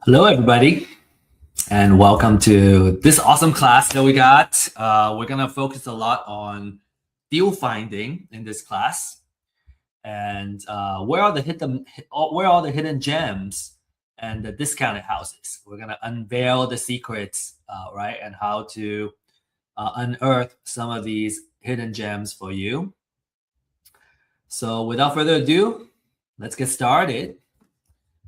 Hello, everybody, and welcome to this awesome class that we got. We're gonna focus a lot on deal finding in this class, and where are the hidden gems and the discounted houses. We're gonna unveil the secrets, right, and how to unearth some of these hidden gems for you. So, without further ado, let's get started.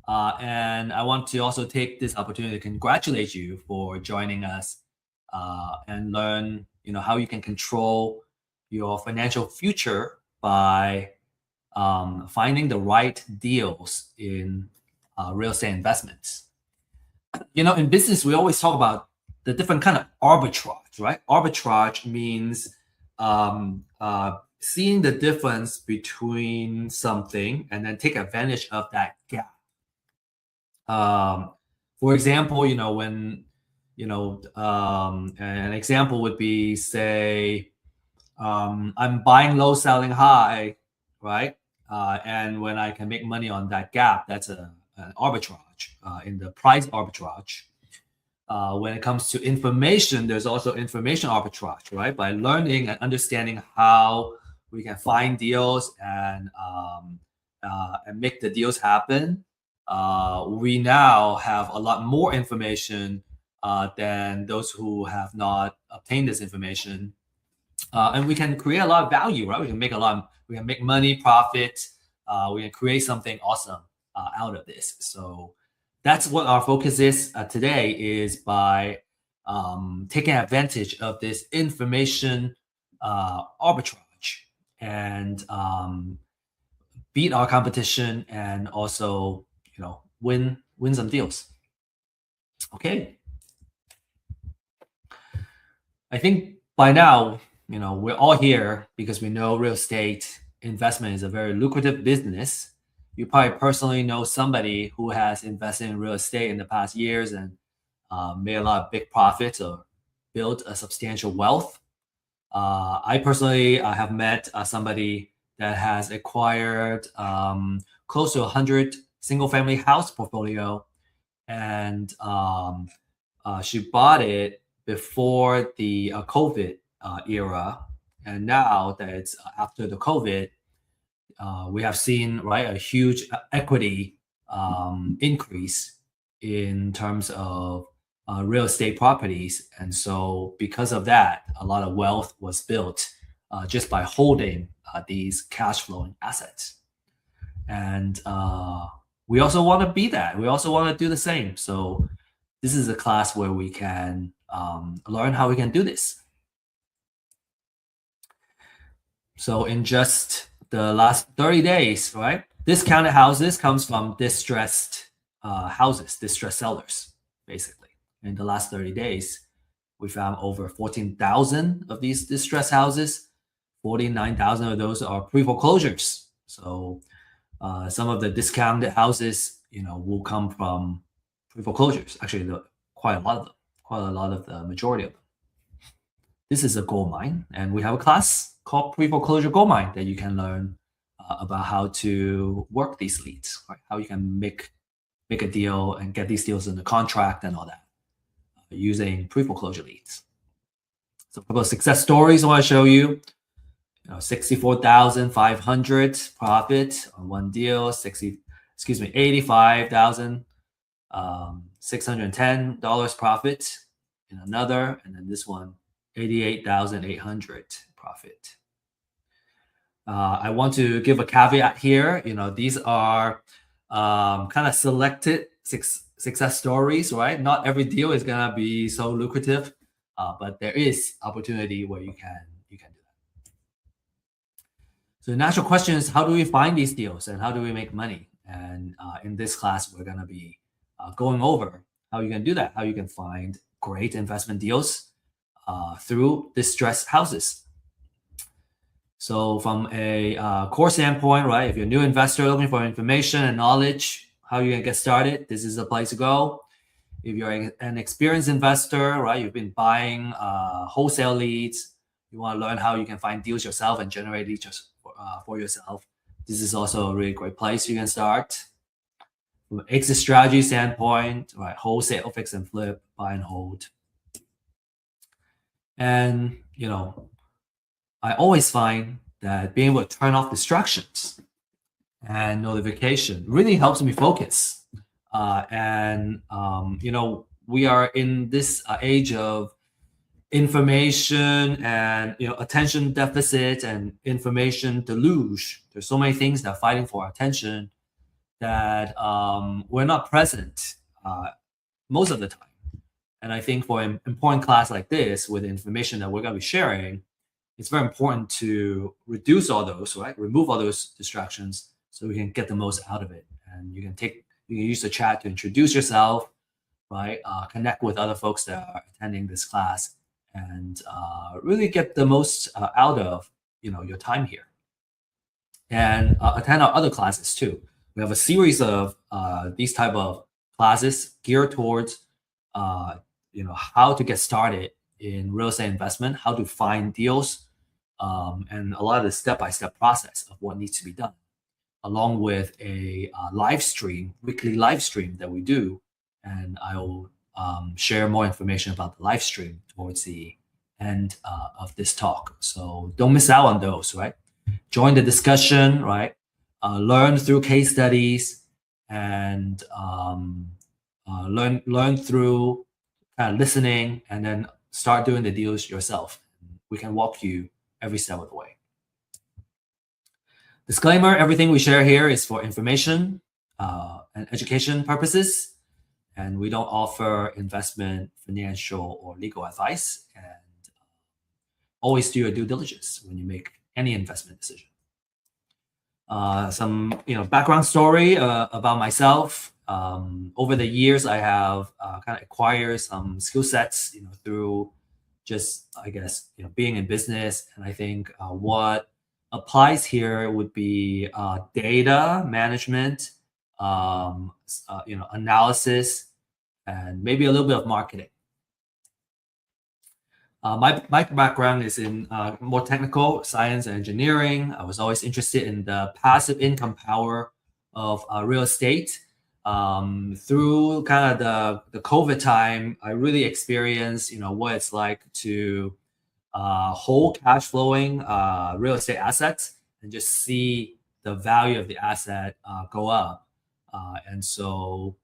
And I want to also take this opportunity to congratulate you for joining us and learn, how you can control your financial future by finding the right deals in real estate investments. In business, we always talk about the different kind of arbitrage, right? Arbitrage means seeing the difference between something and then take advantage of that gap. For example, an example would be, say, I'm buying low, selling high, right? And when I can make money on that gap, that's an arbitrage in the price arbitrage. When it comes to information, there's also information arbitrage, right? By learning and understanding how we can find deals and make the deals happen. We now have a lot more information than those who have not obtained this information. And we can create a lot of value, right? We can make money, profit. We can create something awesome out of this. So that's what our focus is today, is by taking advantage of this information arbitrage and beat our competition and also win some deals. Okay. I think by now, we're all here because we know real estate investment is a very lucrative business. You probably personally know somebody who has invested in real estate in the past years and made a lot of big profits or built a substantial wealth. I personally have met somebody that has acquired close to 100 single-family house portfolio, and she bought it before the COVID era, and now that it's after the COVID, we have seen a huge equity increase in terms of real estate properties, and so because of that, a lot of wealth was built just by holding these cash flowing assets, and we also want to be that. We also want to do the same. So this is a class where we can learn how we can do this. So in just the last 30 days, right? Discounted houses comes from distressed houses, distressed sellers, basically. In the last 30 days, we found over 14,000 of these distressed houses. 49,000 of those are pre-foreclosures. So some of the discounted houses, will come from pre-foreclosures. Actually, quite a lot of the majority of them. This is a gold mine, and we have a class called pre-foreclosure gold mine that you can learn about how to work these leads, right? How you can make a deal and get these deals in the contract and all that using pre-foreclosure leads. So a couple of success stories I want to show you. 64,500 profit on one deal, $85,610 profit in another, and then this one, 88,800 profit. I want to give a caveat here. These are kind of selected success stories, right? Not every deal is gonna be so lucrative, but there is opportunity where you can do that. So the natural question is, how do we find these deals and how do we make money? And in this class, we're gonna be going over how you can do that, how you can find great investment deals through distressed houses. So from a course standpoint, right, if you're a new investor looking for information and knowledge, how you can get started, this is the place to go. If you're an experienced investor, right, you've been buying wholesale leads, you want to learn how you can find deals yourself and generate leads for yourself, this is also a really great place you can start. from an exit strategy standpoint, right? Wholesale, fix and flip, buy and hold. And, I always find that being able to turn off distractions and notification really helps me focus. We are in this age of information and attention deficit and information deluge. There's so many things that are fighting for our attention that we're not present most of the time. And I think for an important class like this, with the information that we're going to be sharing, it's very important to reduce all those, right? Remove all those distractions so we can get the most out of it. And you can use the chat to introduce yourself, right? Connect with other folks that are attending this class, and really get the most out of your time here. And attend our other classes too. We have a series of these type of classes geared towards how to get started in real estate investment, how to find deals, and a lot of the step-by-step process of what needs to be done, along with a weekly live stream that we do. And I will share more information about the live stream towards the end of this talk. So don't miss out on those, right? Join the discussion, right? Learn through case studies, and learn through kind of listening, and then start doing the deals yourself. We can walk you every step of the way. Disclaimer, everything we share here is for information and education purposes, and we don't offer investment, financial, or legal advice. And always do your due diligence when you make any investment decision. Some background story about myself. Over the years, I have kind of acquired some skill sets, through just, I guess, being in business. And I think what applies here would be data management, analysis, and maybe a little bit of marketing. My background is in more technical science and engineering. I was always interested in the passive income power of real estate. Through kind of the COVID time, I really experienced, what it's like to hold cash flowing real estate assets and just see the value of the asset go up. And so,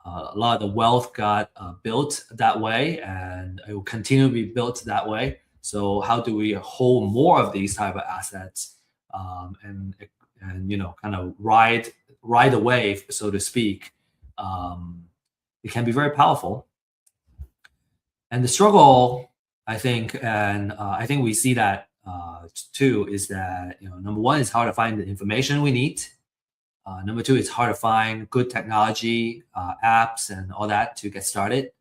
a lot of the wealth got built that way, and it will continue to be built that way. So how do we hold more of these type of assets, and kind of ride the wave, so to speak? It can be very powerful. And the struggle, I think, and I think we see that too, is that number one, it's hard to find the information we need. Number two, it's hard to find good technology, apps, and all that to get started.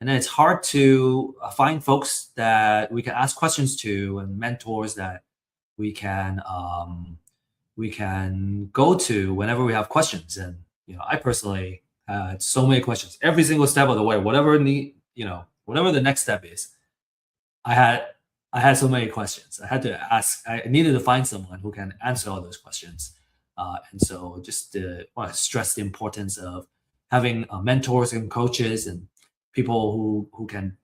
And then it's hard to find folks that we can ask questions to, and mentors that we can go to whenever we have questions. And I personally had so many questions every single step of the way. Whatever the next step is, I had so many questions. I had to ask. I needed to find someone who can answer all those questions. And so just want to stress the importance of having mentors and coaches and people who can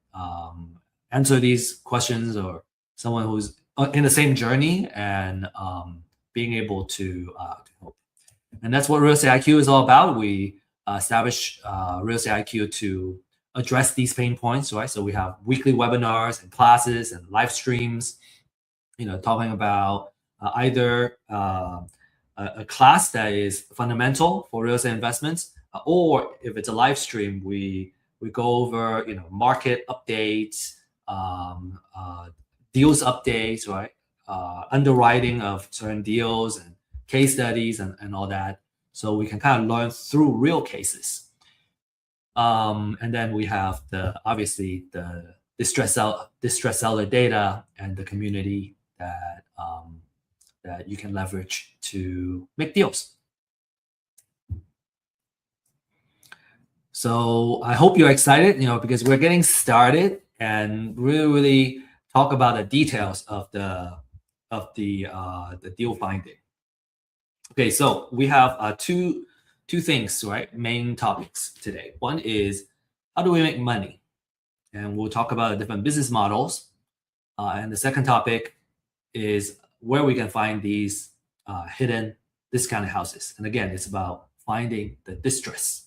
answer these questions, or someone who's in the same journey, and being able to help. And that's what Real Estate IQ is all about. We establish Real Estate IQ to address these pain points, right? So we have weekly webinars and classes and live streams, talking about either a class that is fundamental for real estate investments, or if it's a live stream, we go over market updates, deals updates, right? Underwriting of certain deals and case studies and all that, so we can kind of learn through real cases. And then we have obviously the distress seller data and the community that you can leverage to make deals. So I hope you're excited, because we're getting started and really talk about the details of the deal finding. Okay, so we have two two things, right? Main topics today. One is how do we make money? And we'll talk about the different business models. And the second topic is where we can find these hidden discounted houses. And again, it's about finding the distress.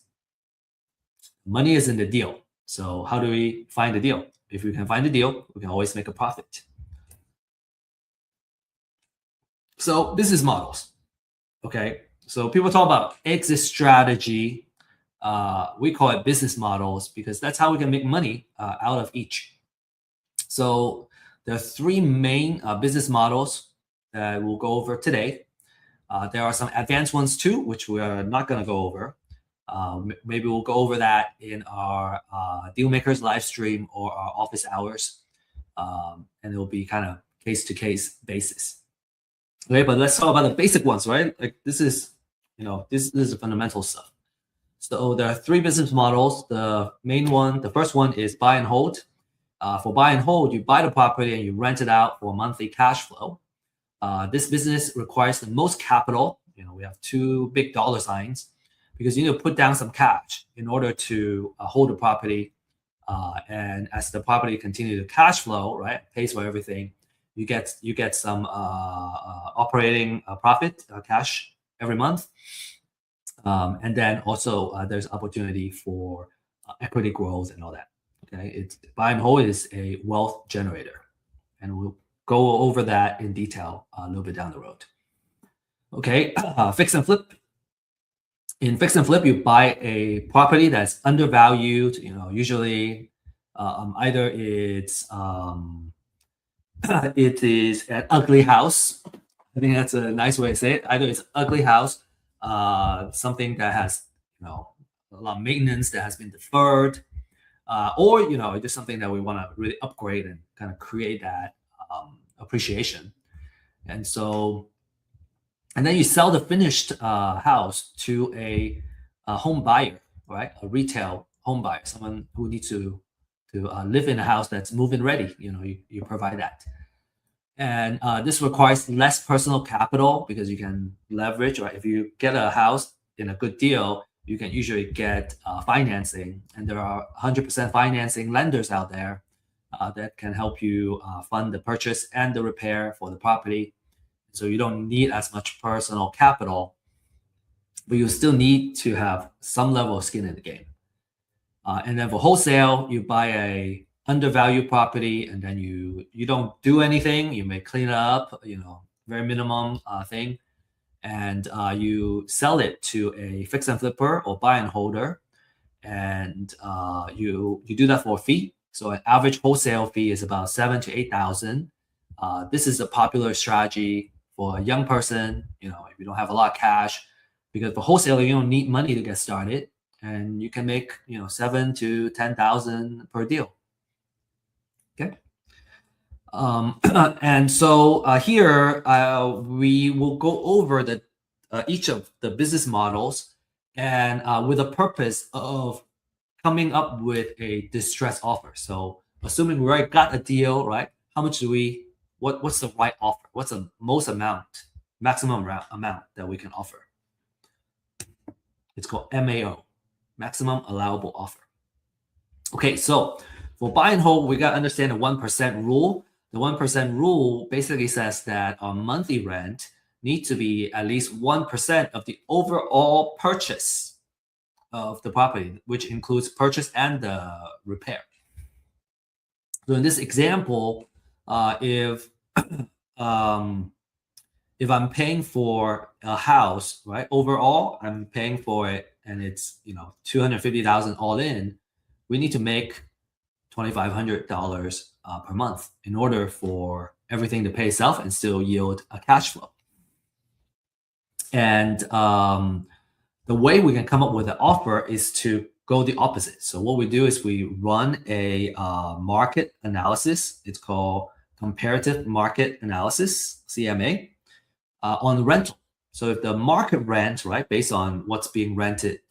Money is in the deal. So how do we find the deal? If we can find the deal, we can always make a profit. So business models. Okay. So people talk about exit strategy. We call it business models because that's how we can make money out of each. So there are three main business models that we'll go over today. There are some advanced ones too, which we are not going to go over. Maybe we'll go over that in our Dealmakers live stream or our office hours. And it will be kind of case-to-case basis. Okay, but let's talk about the basic ones, right? Like this is the fundamental stuff. So there are three business models. The main one, the first one is buy and hold. For buy and hold, you buy the property and you rent it out for monthly cash flow. This business requires the most capital. We have two big dollar signs because you need to put down some cash in order to hold the property. And as the property continues to cash flow, right, pays for everything, you get some operating profit, cash every month. And then also there's opportunity for equity growth and all that. Okay, it's buy and hold is a wealth generator, and we'll go over that in detail a little bit down the road. Okay, fix and flip. In fix and flip, you buy a property that's undervalued. Usually either it's it is an ugly house. I think that's a nice way to say it. Either it's an ugly house, something that has a lot of maintenance that has been deferred. Or just something that we want to really upgrade and kind of create that appreciation. And then you sell the finished house to a home buyer, right? A retail home buyer, someone who needs to live in a house that's move-in ready. You provide that. And this requires less personal capital because you can leverage, right? If you get a house in a good deal, you can usually get financing, and there are 100% financing lenders out there that can help you fund the purchase and the repair for the property. So you don't need as much personal capital, but you still need to have some level of skin in the game. And then for wholesale, you buy a undervalued property, and then you don't do anything. You may clean it up, very minimum thing. And you sell it to a fix and flipper or buy and holder, and you do that for a fee. So an average wholesale fee is about $7,000 to $8,000. This is a popular strategy for a young person. If you don't have a lot of cash, because for wholesaler you don't need money to get started, and you can make $7,000 to $10,000 per deal. Okay. And so here we will go over each of the business models, and with the purpose of coming up with a distress offer. So assuming we already got a deal, right? How much do what's the right offer? What's the maximum amount that we can offer? It's called MAO, maximum allowable offer. Okay, so for buy and hold, we got to understand the 1% rule. The 1% rule basically says that our monthly rent needs to be at least 1% of the overall purchase of the property, which includes purchase and the repair. So in this example, if I'm paying for a house, right, overall, I'm paying for it, and it's $250,000 all in, we need to make $2,500 per month in order for everything to pay itself and still yield a cash flow. And the way we can come up with an offer is to go the opposite. So what we do is we run a market analysis. It's called comparative market analysis, CMA, on rental. So if the market rent, right, based on what's being rented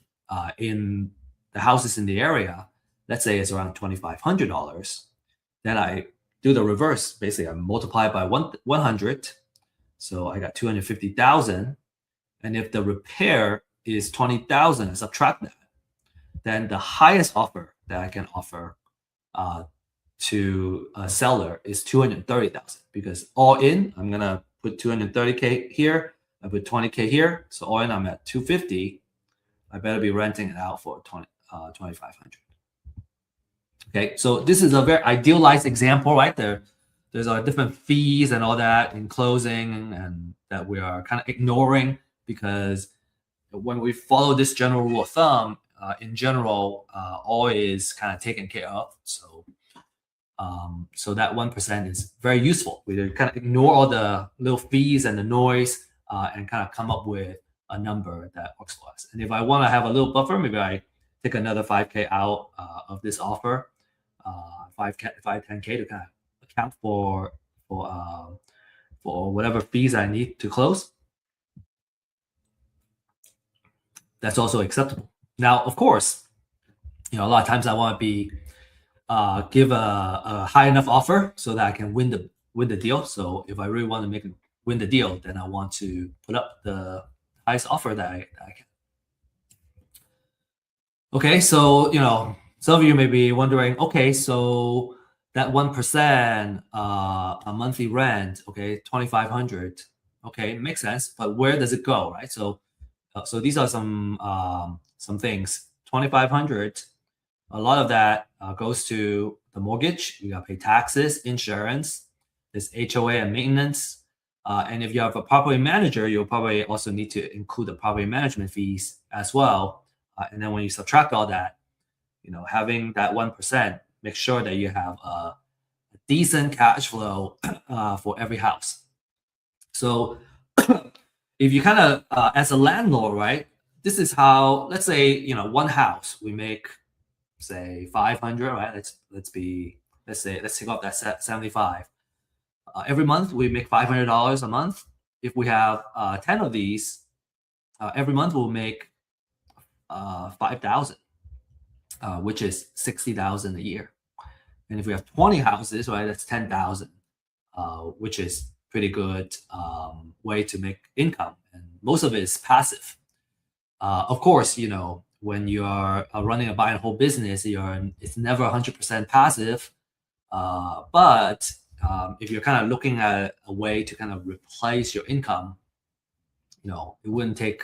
in the houses in the area, let's say it's around $2,500, then I do the reverse. Basically, I multiply by 100. So I got 250,000. And if the repair is 20,000, subtract that, then the highest offer that I can offer to a seller is 230,000, because all in, I'm gonna put 230K here, I put 20K here, so all in I'm at 250. I better be renting it out for 2,500. Okay, so this is a very idealized example, right? There's different fees and all that in closing, and that we are kind of ignoring, because when we follow this general rule of thumb, in general, all is kind of taken care of. So that 1% is very useful. We kind of ignore all the little fees and the noise, and kind of come up with a number that works for us. And if I want to have a little buffer, maybe I take another 5K out of this offer, 10K to kind of account for whatever fees I need to close. That's also acceptable. Now, of course, a lot of times I want to be give a high enough offer so that I can win the deal. So if I really want to win the deal, then I want to put up the highest offer that I can. Okay, so some of you may be wondering, okay, so that 1% a monthly rent, okay, 2,500, okay, makes sense, but where does it go, right? So these are some things. 2,500. A lot of that goes to the mortgage. You got to pay taxes, insurance, there's HOA and maintenance. And if you have a property manager, you'll probably also need to include the property management fees as well. And then when you subtract all that, having that 1%, make sure that you have a decent cash flow for every house. So if you kind of, as a landlord, right, this is how, let's say, one house, we make, say 500, right? Let's take off that 75. Every month we make $500 a month. If we have 10 of these, every month we'll make 5,000, which is 60,000 a year. And if we have 20 houses, right, that's 10,000, which is pretty good way to make income. And most of it is passive. Of course, when you are running a buy and hold business, it's never 100% passive. But if you're kind of looking at a way to kind of replace your income, it wouldn't take,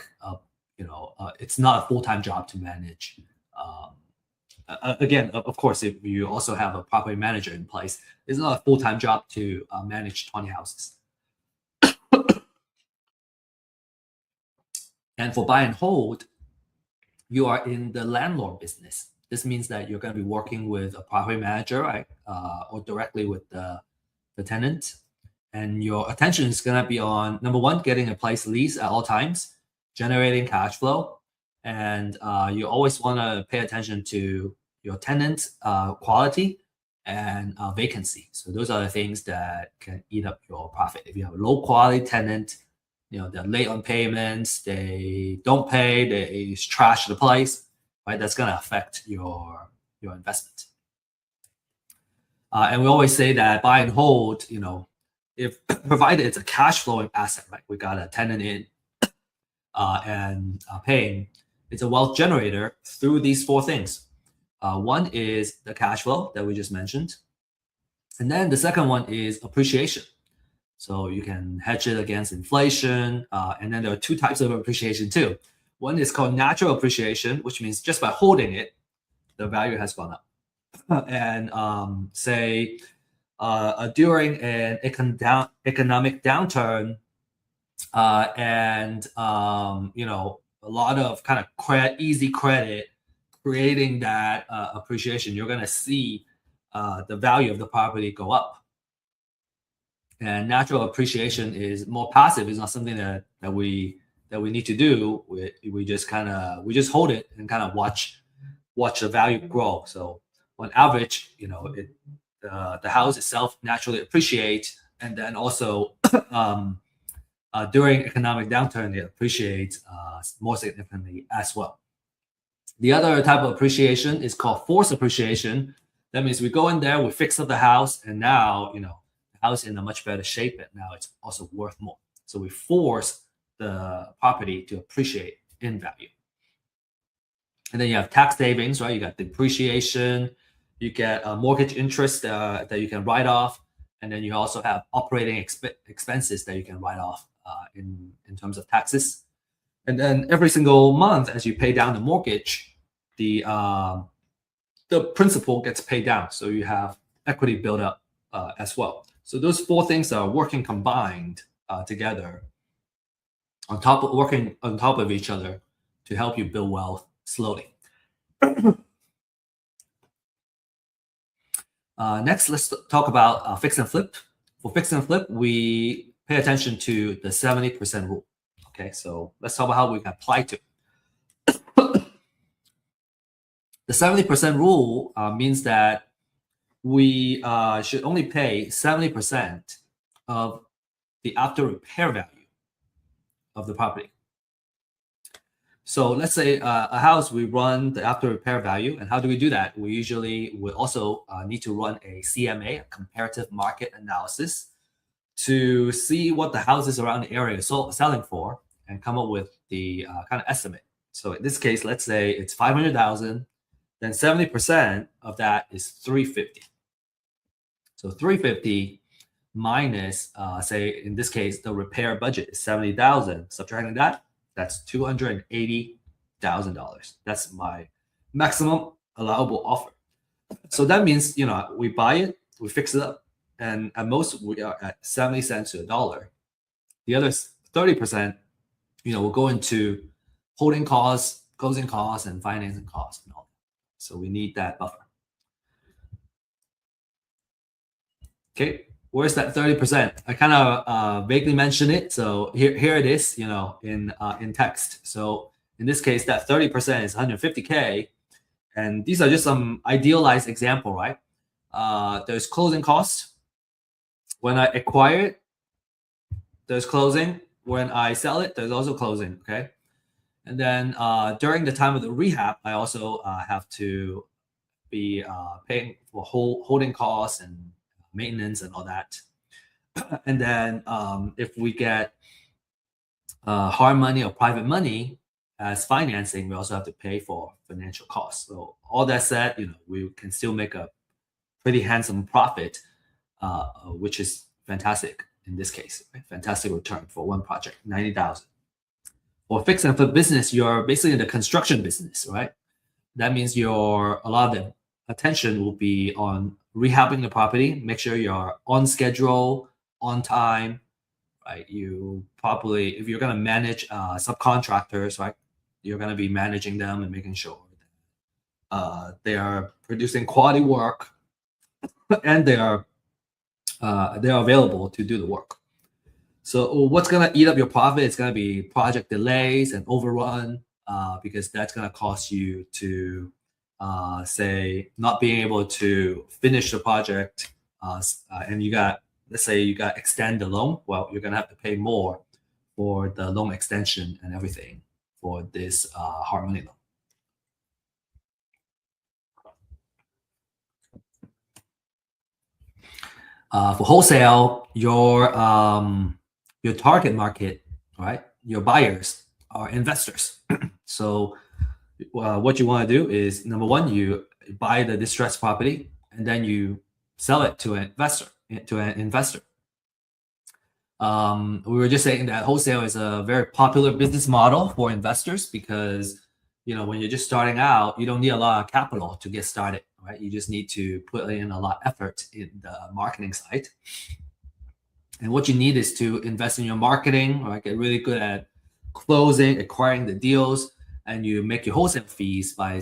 it's not a full-time job to manage. Again, of course, if you also have a property manager in place, it's not a full-time job to manage 20 houses. And for buy and hold, you are in the landlord business. This means that you're going to be working with a property manager, right, or directly with the tenant. And your attention is going to be on, number one, getting a place lease at all times, generating cash flow. And you always want to pay attention to your tenant quality and vacancy. So those are the things that can eat up your profit. If you have a low quality tenant, they're late on payments, they don't pay, they trash the place, right? That's going to affect your investment. And we always say that buy and hold, if provided it's a cash flowing asset, right? We got a tenant in and paying, it's a wealth generator through these four things. One is the cash flow that we just mentioned. And then the second one is appreciation. So you can hedge it against inflation. And then there are two types of appreciation too. One is called natural appreciation, which means just by holding it, the value has gone up. And say during an economic downturn, and a lot of kind of easy credit creating that appreciation, you're going to see the value of the property go up. And natural appreciation is more passive. It's not something that we need to do. We just hold it and kind of watch the value grow. So on average, the house itself naturally appreciates, and then also during economic downturn, it appreciates more significantly as well. The other type of appreciation is called forced appreciation. That means we go in there, we fix up the house, and now the house in a much better shape, and now it's also worth more. So we force the property to appreciate in value. And then you have tax savings, right? You got depreciation, you get mortgage interest that you can write off, and then you also have operating expenses that you can write off in terms of taxes. And then every single month, as you pay down the mortgage, the principal gets paid down, so you have equity build up as well. So those four things are working combined together, working on top of each other to help you build wealth slowly. Next, let's talk about fix and flip. For fix and flip, we pay attention to the 70% rule. Okay, so let's talk about how we can apply to it. The 70% rule means that we should only pay 70% of the after repair value of the property. So let's say a house, we run the after repair value. And how do we do that? We usually would also need to run a CMA, a comparative market analysis, to see what the houses around the area are selling for and come up with the kind of estimate. So in this case, let's say it's 500,000, then 70% of that is 350. So 350 minus, say in this case, the repair budget is 70,000. Subtracting that, that's $280,000. That's my maximum allowable offer. So that means, we buy it, we fix it up, and at most we are at 70 cents to $1. The other 30%, will go into holding costs, closing costs, and financing costs and all that. So we need that buffer. Okay, where's that 30%? I kind of vaguely mentioned it. So here it is, in text. So in this case, that 30% is 150K. And these are just some idealized example, right? There's closing costs. When I acquire it, there's closing. When I sell it, there's also closing, okay? And then during the time of the rehab, I also have to be paying for holding costs and maintenance and all that. And then if we get hard money or private money as financing, we also have to pay for financial costs. So all that said, we can still make a pretty handsome profit, which is fantastic in this case. Right? Fantastic return for one project, 90,000. For fix and flip business, you're basically in the construction business, right? That means a lot of the attention will be on rehabbing the property, make sure you're on schedule, on time, right? You probably, if you're going to manage subcontractors, right, you're going to be managing them and making sure they are producing quality work and they are available to do the work. So what's going to eat up your profit? It's going to be project delays and overrun because that's going to cost you to say not being able to finish the project and let's say you got extend the loan. Well, you're going to have to pay more for the loan extension and everything for this hard money loan. For wholesale, your target market, right? Your buyers are investors. So what you want to do is, number one, you buy the distressed property and then you sell it to an investor. We were just saying that wholesale is a very popular business model for investors because when you're just starting out, you don't need a lot of capital to get started, right? You just need to put in a lot of effort in the marketing side. And what you need is to invest in your marketing, right? Get really good at closing, acquiring the deals, and you make your wholesale fees by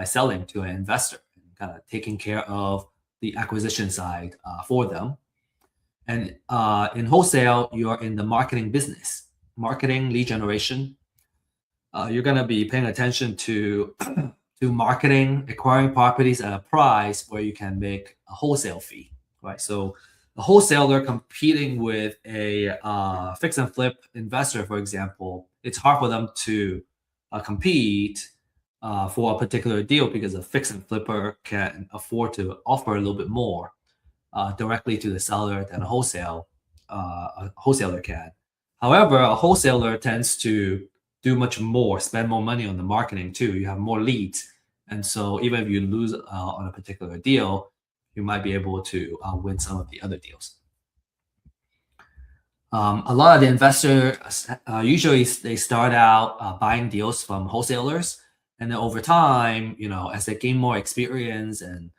selling to an investor, kind of taking care of the acquisition side for them. And in wholesale, you're in the marketing business, marketing, lead generation. You're going to be paying attention to marketing, acquiring properties at a price where you can make a wholesale fee, right? So a wholesaler competing with a fix and flip investor, for example, it's hard for them to compete for a particular deal because a fix and flipper can afford to offer a little bit more directly to the seller than a wholesaler can. However, a wholesaler tends to do much more, spend more money on the marketing too. You have more leads. And so even if you lose on a particular deal, you might be able to win some of the other deals. A lot of the investors usually they start out buying deals from wholesalers, and then over time, as they gain more experience and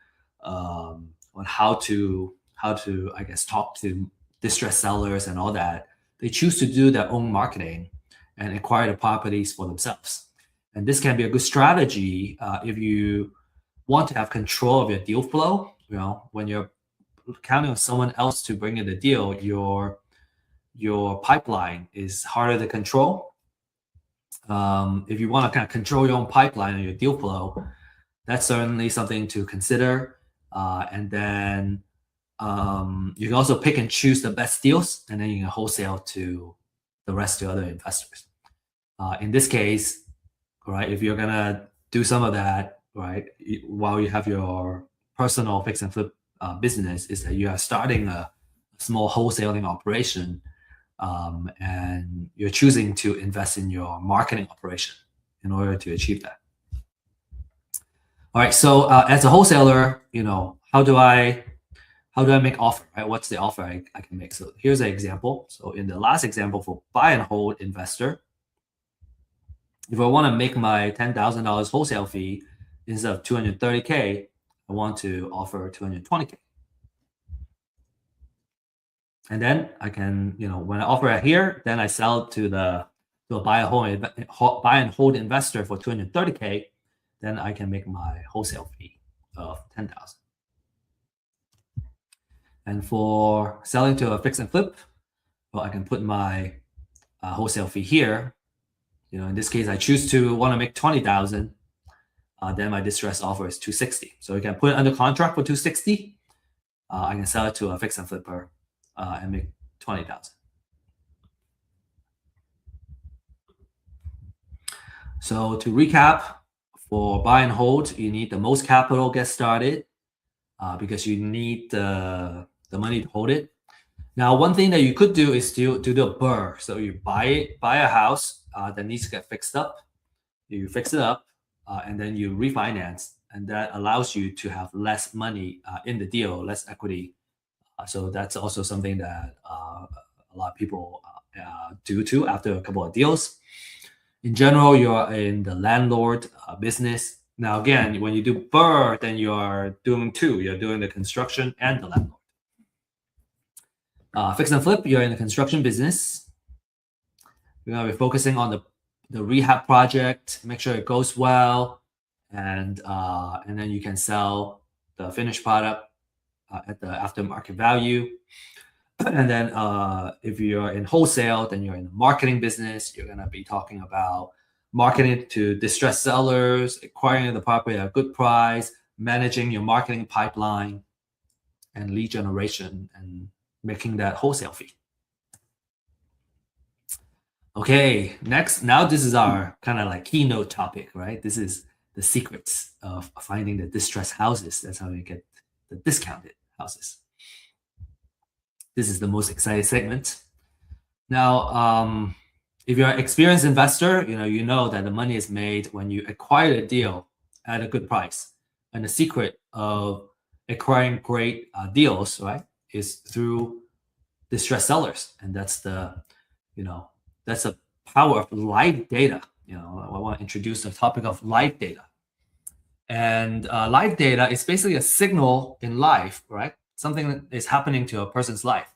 on how to I guess talk to distressed sellers and all that, they choose to do their own marketing and acquire the properties for themselves. And this can be a good strategy if you want to have control of your deal flow. When you're counting on someone else to bring in the deal, your pipeline is harder to control. If you want to kind of control your own pipeline and your deal flow, that's certainly something to consider. And then you can also pick and choose the best deals, and then you can wholesale to the rest of other investors. In this case, right, if you're gonna do some of that, right, while you have your personal fix and flip business, is that you are starting a small wholesaling operation, and you're choosing to invest in your marketing operation in order to achieve that. All right, so as a wholesaler, how do I make offer, right? What's the offer I can make? So here's an example. So in the last example for buy and hold investor, if I want to make my $10,000 wholesale fee instead of $230K, I want to offer $220K. And then I can, when I offer it here, then I sell it to a buy and hold investor for $230K. Then I can make my wholesale fee of $10,000. And for selling to a fix and flip, well, I can put my wholesale fee here. In this case, I choose to want to make $20,000. Then my distress offer is $260. So you can put it under contract for $260. I can sell it to a fix and flipper and make $20,000. So to recap, for buy and hold, you need the most capital to get started because you need the money to hold it. Now, one thing that you could do is to do a BRRRR. So you buy a house that needs to get fixed up. You fix it up, and then you refinance, and that allows you to have less money in the deal, less equity. So that's also something that a lot of people do too after a couple of deals. In general, you're in the landlord business. Now, again, when you do BRRRR, then you are doing two. You're doing the construction and the landlord. Fix and flip, you're in the construction business. You're going to be focusing on the rehab project, make sure it goes well, and then you can sell the finished product at the aftermarket value. And then if you're in wholesale, then you're in the marketing business. You're going to be talking about marketing to distressed sellers, acquiring the property at a good price, managing your marketing pipeline, and lead generation, and making that wholesale fee. Okay, next, now this is our kind of like keynote topic, right? This is the secrets of finding the distressed houses. That's how you get the discounted houses. This is the most exciting segment. Now, if you're an experienced investor, you know that the money is made when you acquire a deal at a good price. And the secret of acquiring great deals, right, is through distressed sellers. And that's the power of live data. I want to introduce the topic of live data. And live data is basically a signal in life, right? Something that is happening to a person's life.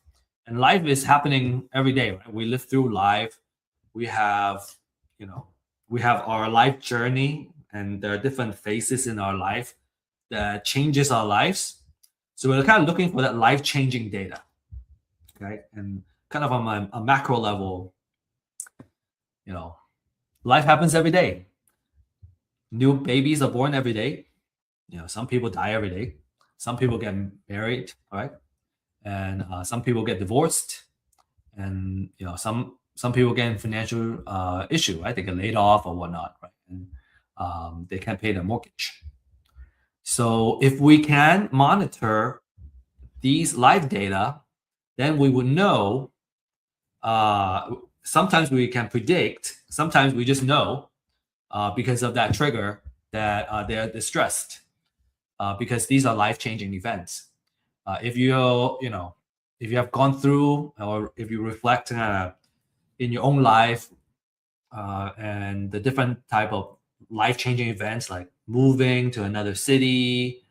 And life is happening every day, right? We live through life. We have our life journey, and there are different phases in our life that changes our lives. So we're kind of looking for that life-changing data, right? And kind of on a macro level, life happens every day. New babies are born every day. Some people die every day. Some people get married, right? And some people get divorced, and some people get in financial issue, right? They get laid off or whatnot, right? And they can't pay their mortgage. So if we can monitor these live data, then we would know. Sometimes we can predict sometimes we just know because of that trigger that they're distressed because these are life-changing events. If if you have gone through, or if you reflect in your own life and the different type of life-changing events like moving to another city,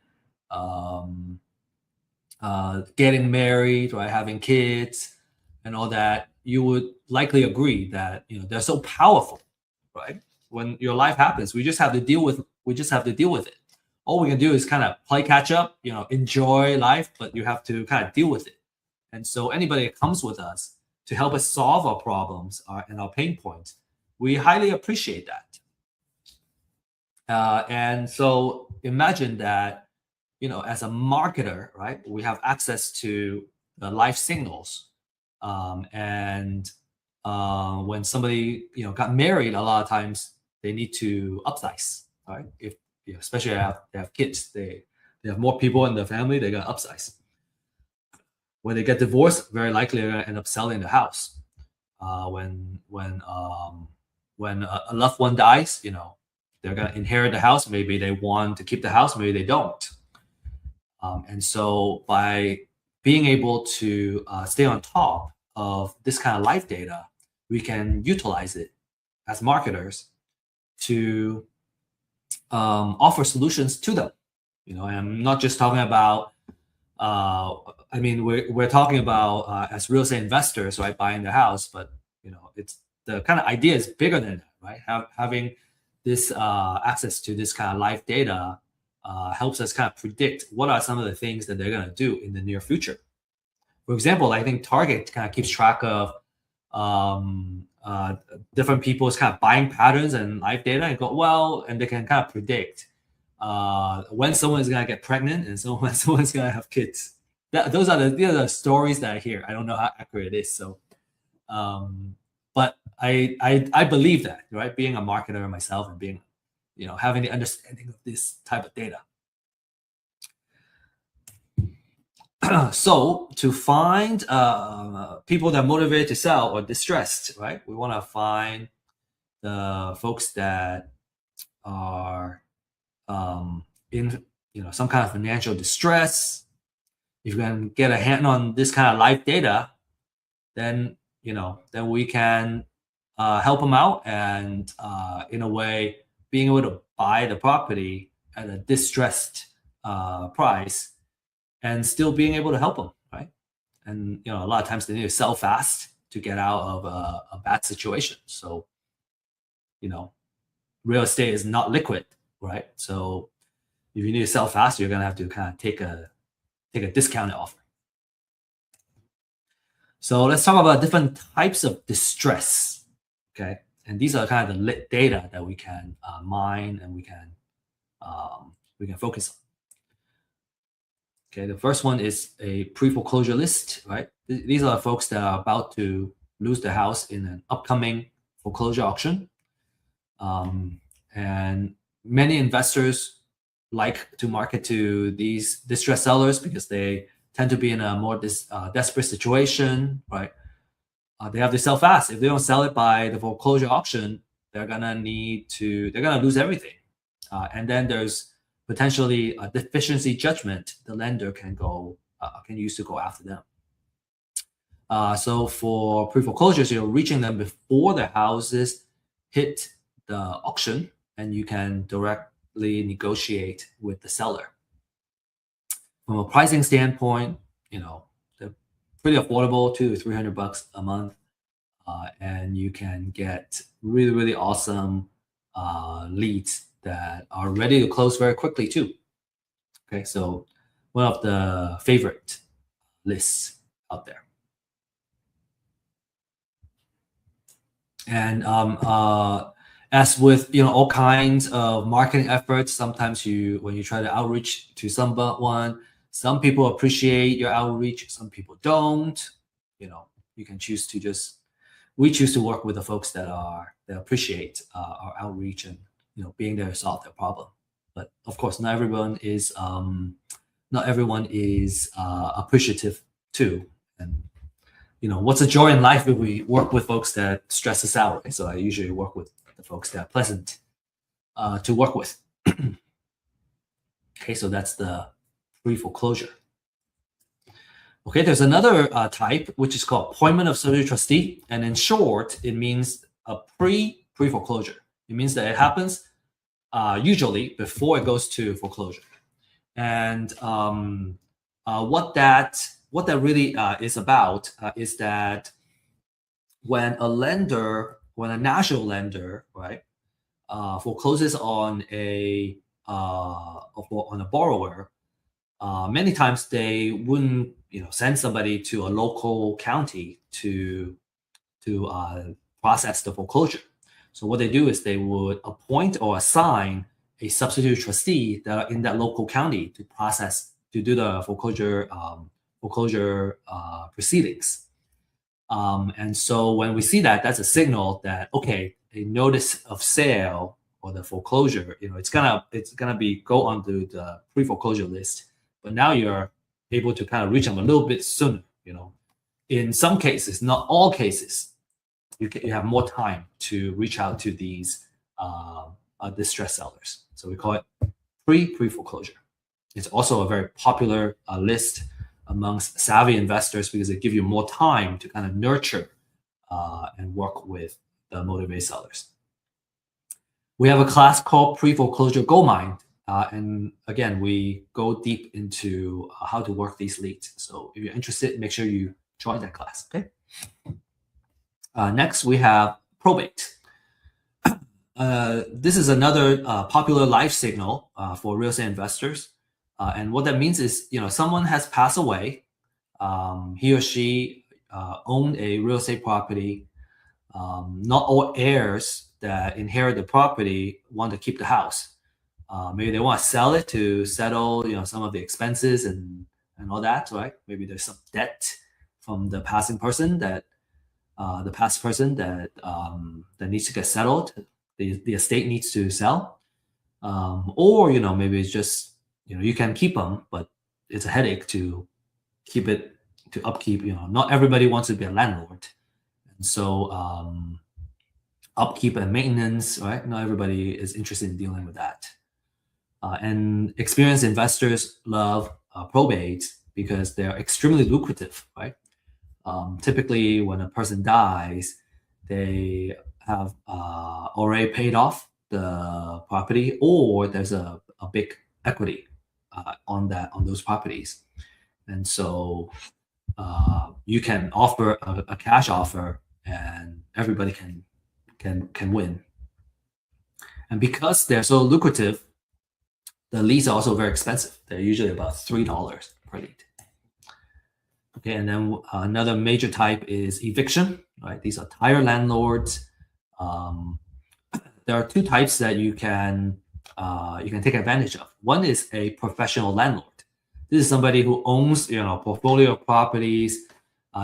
um, getting married, right, having kids, and all that, you would likely agree that they're so powerful, right? When your life happens, we just have to deal with it. All we can do is kind of play catch up, enjoy life, but you have to kind of deal with it. And so anybody that comes with us to help us solve our problems and our pain points, we highly appreciate that. And so imagine that, as a marketer, right, we have access to the life signals. And when somebody, got married, a lot of times they need to upsize, right? If especially if they have kids, they have more people in the family, they got to upsize. When they get divorced, very likely they're going to end up selling the house. When a loved one dies, they're going to inherit the house. Maybe they want to keep the house, maybe they don't. And so by being able to stay on top of this kind of life data, we can utilize it as marketers to offer solutions to them. And I'm not just talking about, we're talking about as real estate investors, right, buying the house, but it's the kind of idea is bigger than that, right? Having this access to this kind of life data helps us kind of predict what are some of the things that they're going to do in the near future. For example, I think Target kind of keeps track of different people's kind of buying patterns and life data, and they can kind of predict when someone is going to get pregnant and when someone's going to have kids. These are the stories that I hear. I don't know how accurate it is. So, but I believe that, right? Being a marketer myself and being, having the understanding of this type of data. So to find people that are motivated to sell or distressed, right? We want to find the folks that are in some kind of financial distress. If you can get a hand on this kind of life data, then then we can help them out, and in a way, being able to buy the property at a distressed price, and still being able to help them, right? And a lot of times they need to sell fast to get out of a bad situation. So real estate is not liquid, right? So if you need to sell fast, you're gonna have to kind of take a discounted offer. So let's talk about different types of distress, okay? And these are kind of the data that we can mine and we can focus on. Okay, the first one is a pre-foreclosure list, right? These are folks that are about to lose their house in an upcoming foreclosure auction. And many investors like to market to these distressed sellers because they tend to be in a more desperate situation, right? They have to sell fast. If they don't sell it by the foreclosure auction, they're gonna lose everything. And then there's potentially a deficiency judgment the lender can use to go after them. So for pre-foreclosures, you're reaching them before the houses hit the auction, and you can directly negotiate with the seller. From a pricing standpoint, they're pretty affordable, $200 to $300 a month, and you can get really, really awesome leads that are ready to close very quickly too. Okay, so one of the favorite lists out there. And as with all kinds of marketing efforts, sometimes when you try to outreach to someone, some people appreciate your outreach, some people don't. You can choose to we choose to work with the folks that appreciate our outreach and being there to solve their problem. But of course, not everyone is appreciative too. And what's a joy in life if we work with folks that stress us out, right? So I usually work with the folks that are pleasant to work with. Okay, so that's the pre-foreclosure. Okay, there's another type, which is called appointment of substitute trustee. And in short, it means a pre-foreclosure. It means that it happens usually before it goes to foreclosure. And what that really is about is that when a national lender, right, forecloses on a borrower, many times they wouldn't, send somebody to a local county to process the foreclosure. So what they do is they would appoint or assign a substitute trustee that are in that local county to do the foreclosure proceedings. And so when we see that, that's a signal that, okay, a notice of sale or the foreclosure, it's gonna go onto the pre-foreclosure list. But now you're able to kind of reach them a little bit sooner. In some cases, not all cases, you have more time to reach out to these distressed sellers. So we call it pre-foreclosure. It's also a very popular list amongst savvy investors because it gives you more time to kind of nurture and work with the motivated sellers. We have a class called pre-foreclosure goldmine. And again, we go deep into how to work these leads. So if you're interested, make sure you join that class, okay? Next, we have probate. This is another popular life signal for real estate investors. And what that means is, someone has passed away. He or she owned a real estate property. Not all heirs that inherit the property want to keep the house. Maybe they want to sell it to settle, some of the expenses and all that, right? Maybe there's some debt from the passing person that that needs to get settled. The estate needs to sell, or maybe it's just you can keep them, but it's a headache to keep it to upkeep. Not everybody wants to be a landlord, and so upkeep and maintenance, right? Not everybody is interested in dealing with that. And experienced investors love probate because they're extremely lucrative, right? Typically, when a person dies, they have already paid off the property, or there's a big equity on those properties, and so you can offer a cash offer, and everybody can win. And because they're so lucrative, the leads are also very expensive. They're usually about $3 per lead. Okay, and then another major type is eviction, right? These are tire landlords. There are two types that you can take advantage of. One is a professional landlord. This is somebody who owns a portfolio of properties.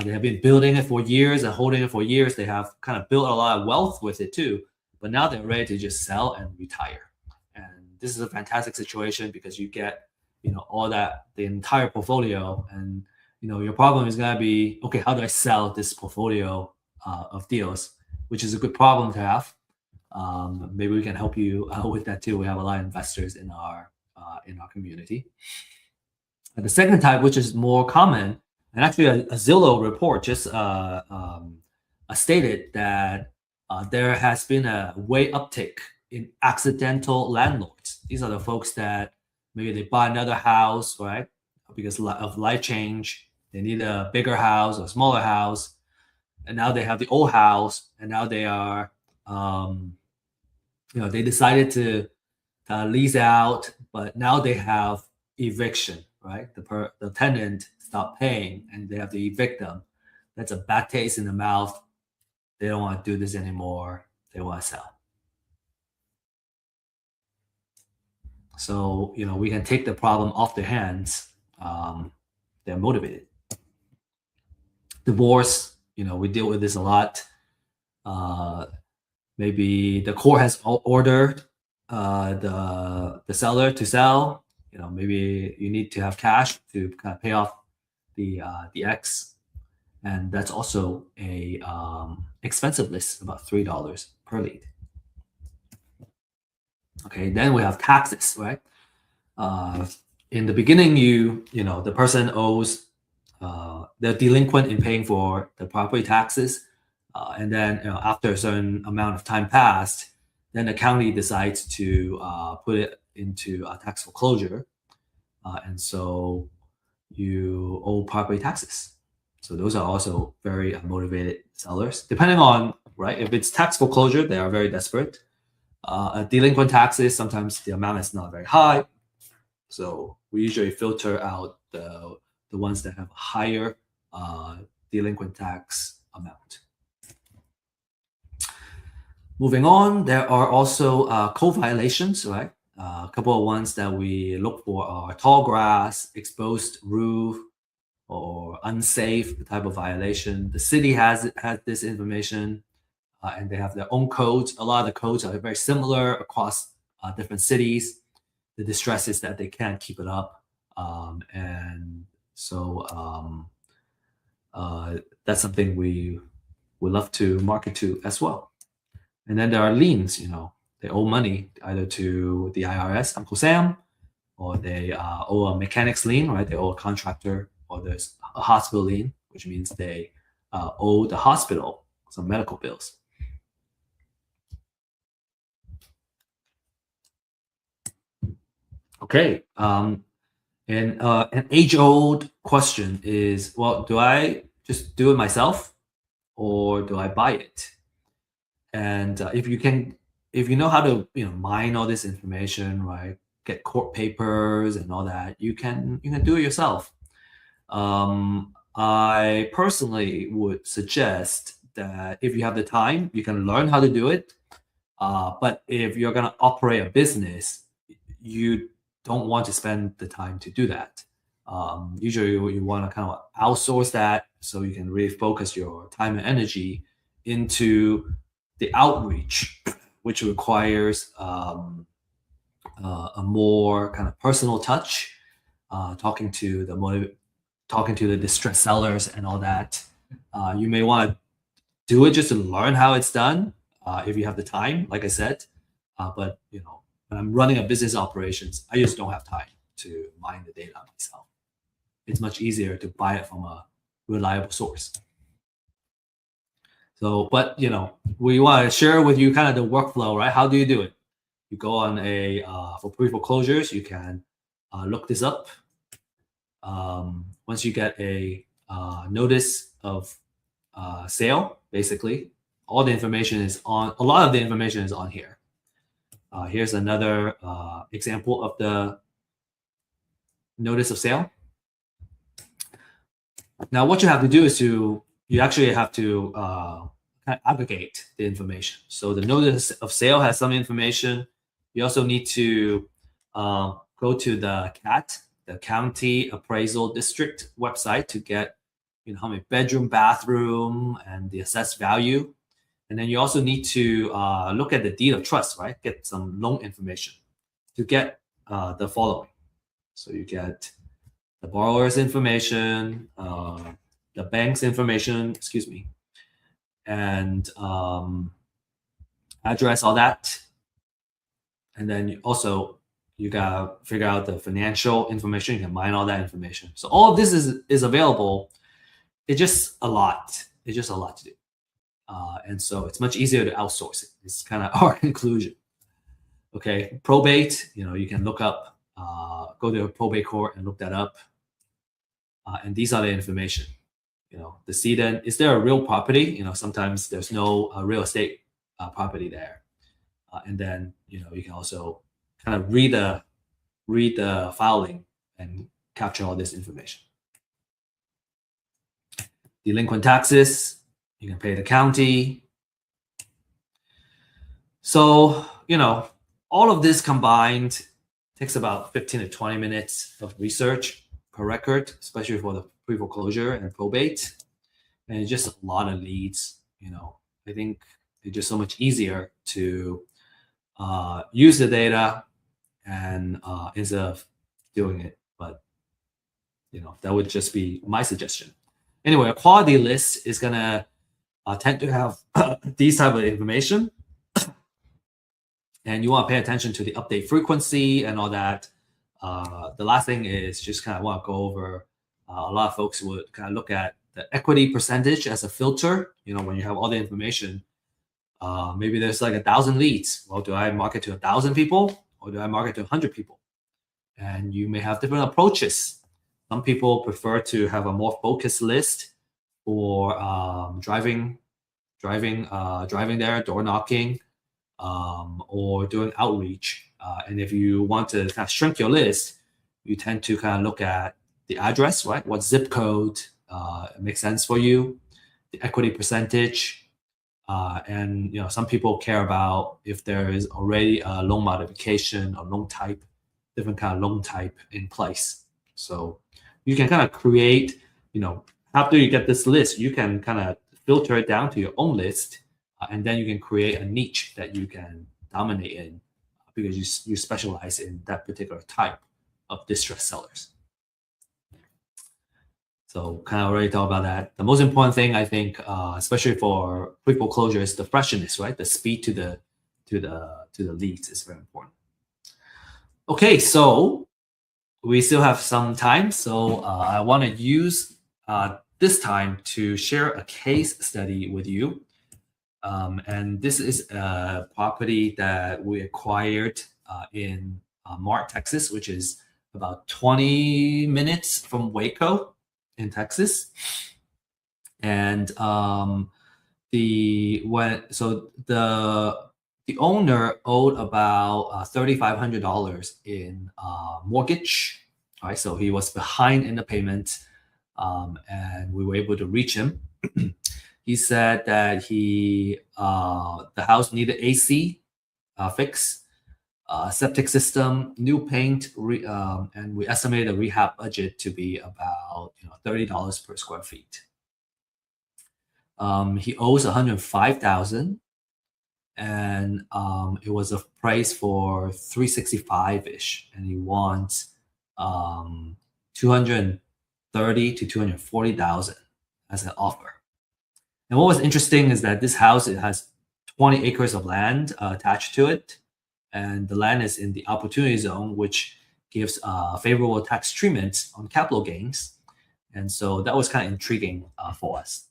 They have been building it for years and holding it for years. They have kind of built a lot of wealth with it too, but now they're ready to just sell and retire. And this is a fantastic situation because you get all that, the entire portfolio, and your problem is going to be, okay, how do I sell this portfolio of deals, which is a good problem to have. Maybe we can help you with that too. We have a lot of investors in our community. And the second type, which is more common, and actually a Zillow report just stated that there has been a way uptick in accidental landlords. These are the folks that maybe they buy another house, right? Because of life change, they need a bigger house or smaller house, and now they have the old house, and now they are, they decided to lease out, but now they have eviction, right? The tenant stopped paying, and they have to evict them. That's a bad taste in the mouth. They don't want to do this anymore. They want to sell. So we can take the problem off their hands. They're motivated. Divorce, we deal with this a lot. Maybe the court has ordered the seller to sell. Maybe you need to have cash to kind of pay off the ex, And that's also a expensive list, about $3 per lead. Okay, then we have taxes, right? In the beginning, the person owes, they're delinquent in paying for the property taxes, and then after a certain amount of time passed, then the county decides to put it into a tax foreclosure, and so you owe property taxes. So those are also very motivated sellers. Depending on, right, if it's tax foreclosure, they are very desperate. Delinquent taxes, sometimes the amount is not very high. So we usually filter out the ones that have a higher delinquent tax amount. Moving on, there are also code violations, right? A couple of ones that we look for are tall grass, exposed roof, or unsafe type of violation. The city has this information, and they have their own codes. A lot of the codes are very similar across different cities. The distress is that they can't keep it up, and so that's something we would love to market to as well. And then there are liens. They owe money either to the IRS, Uncle Sam, or they owe a mechanic's lien, right? They owe a contractor, or there's a hospital lien, which means they owe the hospital some medical bills. Okay. And an age-old question is, well, do I just do it myself, or do I buy it? And if you know how to mine all this information, right? Get court papers and all that, you can do it yourself. I personally would suggest that if you have the time, you can learn how to do it. But if you're going to operate a business, you don't want to spend the time to do that. Usually, you want to kind of outsource that so you can really focus your time and energy into the outreach, which requires a more kind of personal touch, talking to the distressed sellers and all that. You may want to do it just to learn how it's done, if you have the time, like I said. But when I'm running a business operations, I just don't have time to mine the data myself. It's much easier to buy it from a reliable source. So, but we want to share with you kind of the workflow, right? How do you do it? You go on for pre-foreclosures, you can look this up. Once you get a notice of sale, basically, a lot of the information is on here. Here's another example of the notice of sale. Now, what you have to do is you actually have to kind of aggregate the information. So the notice of sale has some information. You also need to go to the CAT, the County Appraisal District website, to get how many bedroom, bathroom, and the assessed value. And then you also need to look at the deed of trust, right? Get some loan information to get the following. So you get the borrower's information, the bank's information, and address, all that. And then you gotta figure out the financial information. You can mine all that information. So all of this is available. It's just a lot. It's just a lot to do. And so it's much easier to outsource it. It's kind of our conclusion. Okay, probate, you can look up, go to a probate court and look that up. And these are the information. The decedent, is there a real property? Sometimes there's no real estate property there. And then, you can also kind of read the filing and capture all this information. Delinquent taxes, you can pay the county. So, all of this combined takes about 15 to 20 minutes of research per record, especially for the pre-foreclosure and probate. And it's just a lot of leads. I think it's just so much easier to use the data and instead of doing it. But that would just be my suggestion. Anyway, a quality list is gonna tend to have these type of information, and you want to pay attention to the update frequency and all that. The last thing is just kind of want to go over. A lot of folks would kind of look at the equity percentage as a filter. When you have all the information, maybe there's like 1,000 leads. Well, do I market to 1,000 people or do I market to 100 people? And you may have different approaches. Some people prefer to have a more focused list for driving there, door knocking, or doing outreach. And if you want to kind of shrink your list, you tend to kind of look at the address, right? What zip code makes sense for you, the equity percentage, and some people care about if there is already a loan modification or loan type, different kind of loan type in place. So you can kind of create, after you get this list, you can kind of filter it down to your own list, and then you can create a niche that you can dominate in because you specialize in that particular type of distressed sellers. So kind of already talked about that. The most important thing, I think, especially for quick foreclosure, is the freshness, right? The speed to the leads is very important. Okay, so we still have some time, so I want to use this time to share a case study with you. And this is a property that we acquired in Mart, Texas, which is about 20 minutes from Waco in Texas. And the owner owed about $3,500 in mortgage. All right, so he was behind in the payment, and we were able to reach him. He said that the house needed AC fix, septic system, new paint, and we estimated a rehab budget to be about $30 per square feet. He owes $105,000, and it was a price for $365-ish, and he wants $230,000 to $240,000 as an offer. And what was interesting is that this house, it has 20 acres of land attached to it, and the land is in the opportunity zone, which gives favorable tax treatment on capital gains. And so that was kind of intriguing for us.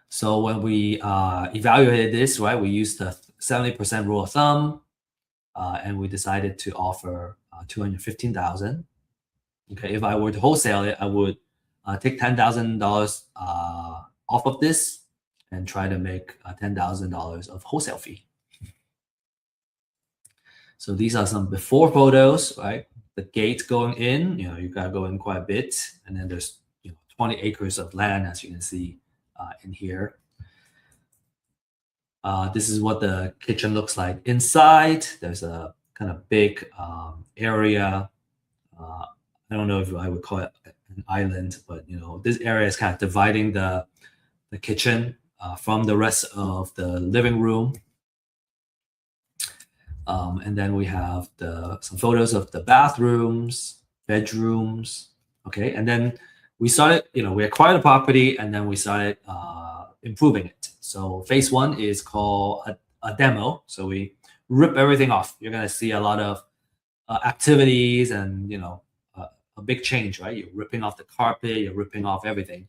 So when we evaluated this, right, we used the 70% rule of thumb, and we decided to offer $215,000. Okay, if I were to wholesale it, I would take $10,000 off of this and try to make $10,000 of wholesale fee. So these are some before photos, right? The gate going in, you gotta go in quite a bit, and then there's 20 acres of land, as you can see in here. This is what the kitchen looks like inside. There's a kind of big area. I don't know if I would call it an island, but this area is kind of dividing the kitchen from the rest of the living room. And then we have some photos of the bathrooms, bedrooms. Okay, and then we started, we acquired the property, and then we started improving it. So phase one is called a demo. So we rip everything off. You're gonna see a lot of activities and a big change, right? You're ripping off the carpet, you're ripping off everything.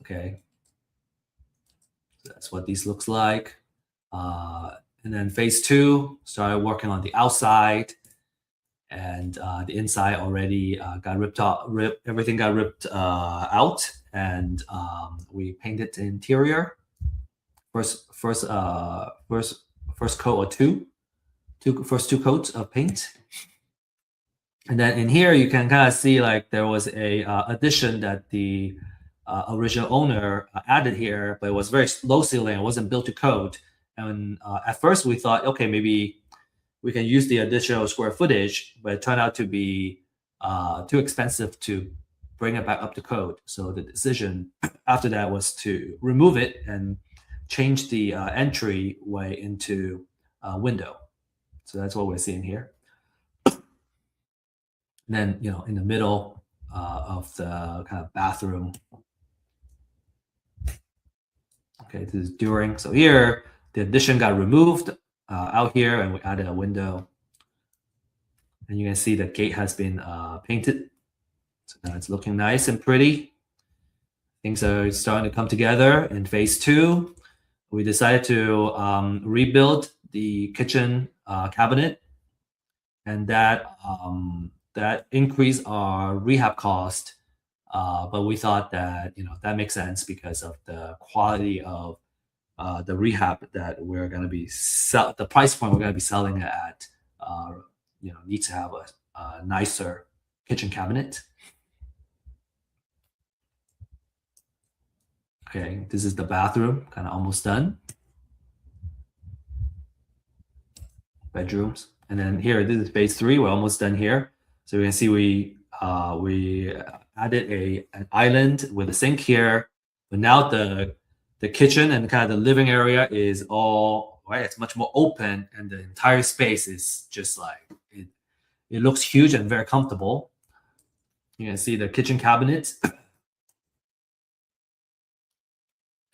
Okay, so that's what these looks like. And then phase two, started working on the outside, and the inside already got ripped off. Everything got ripped out, and we painted the interior. First coat or first two coats of paint. And then in here, you can kind of see like there was a addition that the original owner added here, but it was very low ceiling. It wasn't built to code. And at first we thought, okay, maybe we can use the additional square footage, but it turned out to be too expensive to bring it back up to code. So the decision after that was to remove it and change the entryway into a window. So that's what we're seeing here. And then, in the middle of the kind of bathroom. Okay, this is during. So here, the addition got removed out here, and we added a window. And you can see the gate has been painted. So now it's looking nice and pretty. Things are starting to come together in phase 2. We decided to rebuild the kitchen cabinet, and that increased our rehab cost. But we thought that that makes sense because of the quality of the rehab that we're going to be the price point we're going to be selling it at. Needs to have a nicer kitchen cabinet. Okay, this is the bathroom, kind of almost done. Bedrooms, and then here, this is phase 3. We're almost done here. So you can see we added an island with a sink here, but now the kitchen and kind of the living area is all right. It's much more open, and the entire space is just like it looks huge and very comfortable. You can see the kitchen cabinets.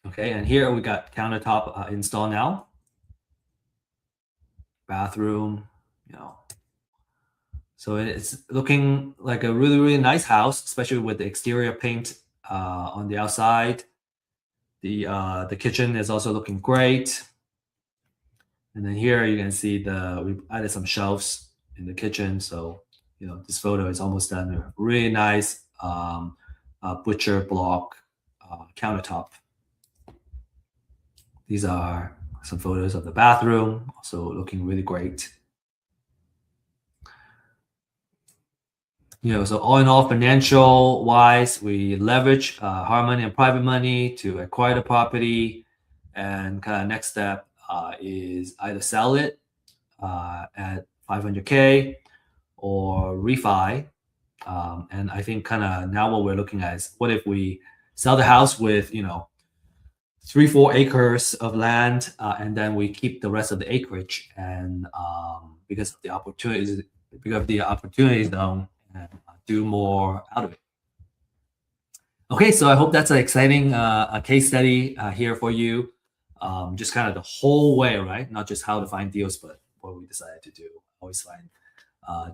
Okay, and here we got countertop installed now. Bathroom, So it's looking like a really, really nice house, especially with the exterior paint on the outside. The kitchen is also looking great. And then here you can see we added some shelves in the kitchen. So, this photo is almost done. A really nice butcher block countertop. These are some photos of the bathroom, also looking really great. So all in all, financial wise, we leverage hard money and private money to acquire the property, and kind of next step is either sell it at 500K or refi. And I think kind of now what we're looking at is, what if we sell the house with 3-4 acres of land, and then we keep the rest of the acreage, and because of the opportunities zone, and do more out of it. Okay, so I hope that's an exciting case study here for you. Just kind of the whole way, right? Not just how to find deals, but what we decided to do. Always find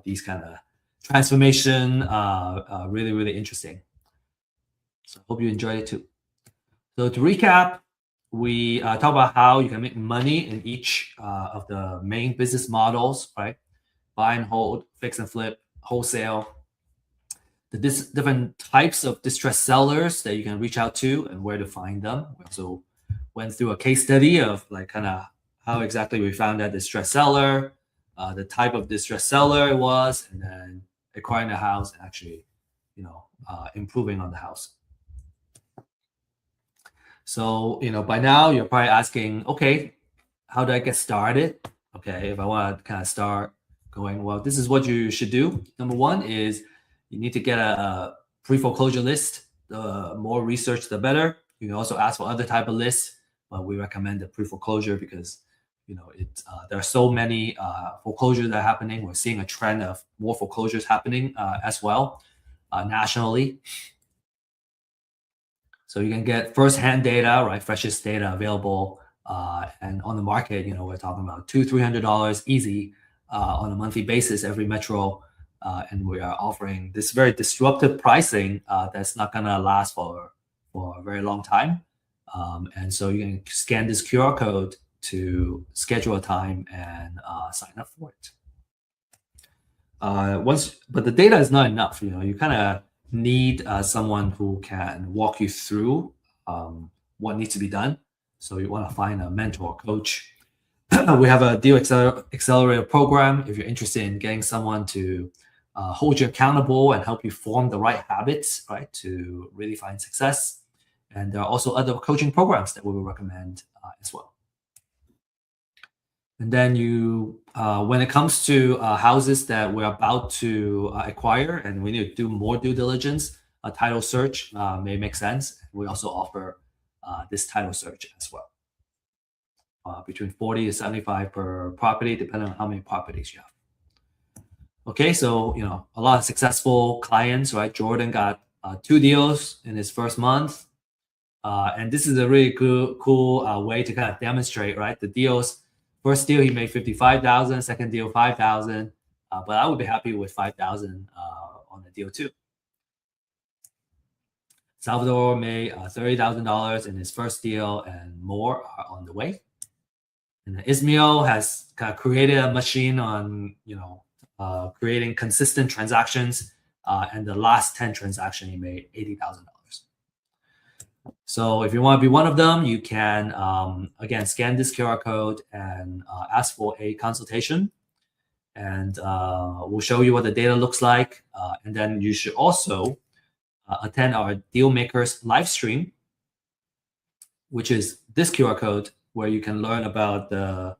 these kind of transformation really, really interesting. So I hope you enjoyed it too. So to recap, we talk about how you can make money in each of the main business models, right? Buy and hold, fix and flip, wholesale. The different types of distressed sellers that you can reach out to and where to find them. We also went through a case study of like kind of how exactly we found that distressed seller, the type of distressed seller it was, and then acquiring the house and actually, improving on the house. So, by now you're probably asking, okay, how do I get started? Okay, if I want to kind of start going, well, this is what you should do. Number one is you need to get a pre-foreclosure list. The more research, the better. You can also ask for other type of lists, but we recommend the pre-foreclosure because, there are so many foreclosures that are happening. We're seeing a trend of more foreclosures happening as well nationally. So you can get first-hand data, right? Freshest data available, and on the market, we're talking about $200-$300 easy on a monthly basis every metro, and we are offering this very disruptive pricing that's not gonna last for a very long time. And so you can scan this QR code to schedule a time and sign up for it. But the data is not enough. You kind of need someone who can walk you through what needs to be done. So you want to find a mentor, coach. We have a deal accelerator program. If you're interested in getting someone to hold you accountable and help you form the right habits, right, to really find success. And there are also other coaching programs that we will recommend as well. And then when it comes to houses that we're about to acquire and we need to do more due diligence, a title search may make sense. We also offer this title search as well. Between 40 to 75 per property, depending on how many properties you have. Okay, so a lot of successful clients, right? Jordan got 2 deals in his first month, and this is a really cool way to kind of demonstrate, right? The deals. First deal he made 55,000, second deal 5,000, but I would be happy with 5,000 on the deal too. Salvador made $30,000 in his first deal, and more are on the way. And Ismail has kind of created a machine on creating consistent transactions, and the last 10 transactions he made $80,000. So if you want to be one of them, you can again scan this QR code and ask for a consultation, and we'll show you what the data looks like. And then you should also attend our Deal Makers live stream, which is this QR code, where you can learn about the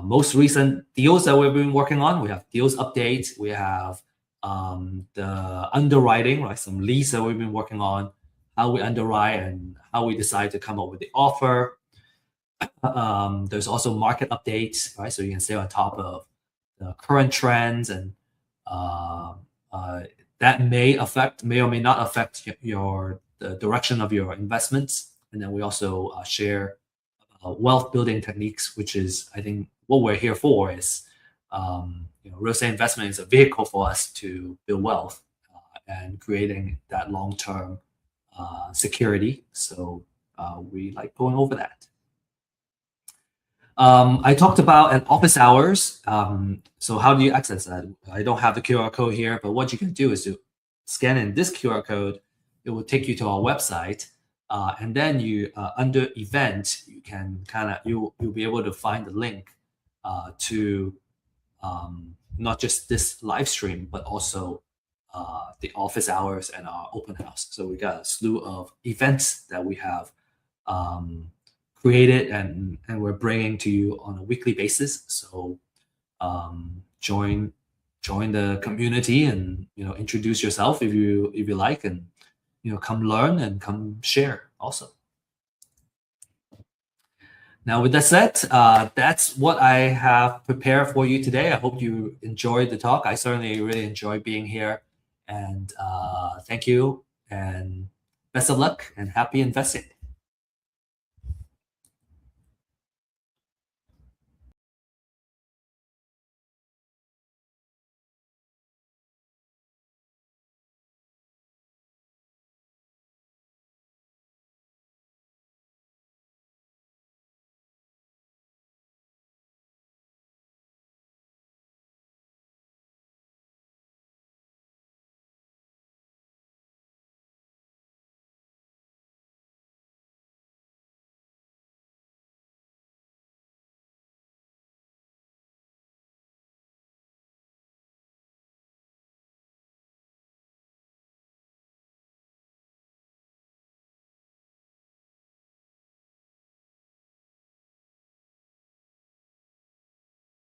most recent deals that we've been working on. We have deals updates. We have the underwriting, right? Some leads that we've been working on, how we underwrite and how we decide to come up with the offer. There's also market updates, right? So you can stay on top of the current trends, and that may or may not affect the direction of your investments. And then we also share wealth building techniques, which is, I think, what we're here for. Is real estate investment is a vehicle for us to build wealth and creating that long-term security. So we like going over that. I talked about an office hours. So how do you access that? I don't have the QR code here, but what you can do is to scan in this QR code. It will take you to our website, and then you under event, you can you'll be able to find the link to not just this live stream, but also the office hours and our open house. So we got a slew of events that we have created and we're bringing to you on a weekly basis. So join the community and introduce yourself if you like, and come learn and come share also. Now, with that said, that's what I have prepared for you today. I hope you enjoyed the talk. I certainly really enjoyed being here, and thank you, and best of luck, and happy investing.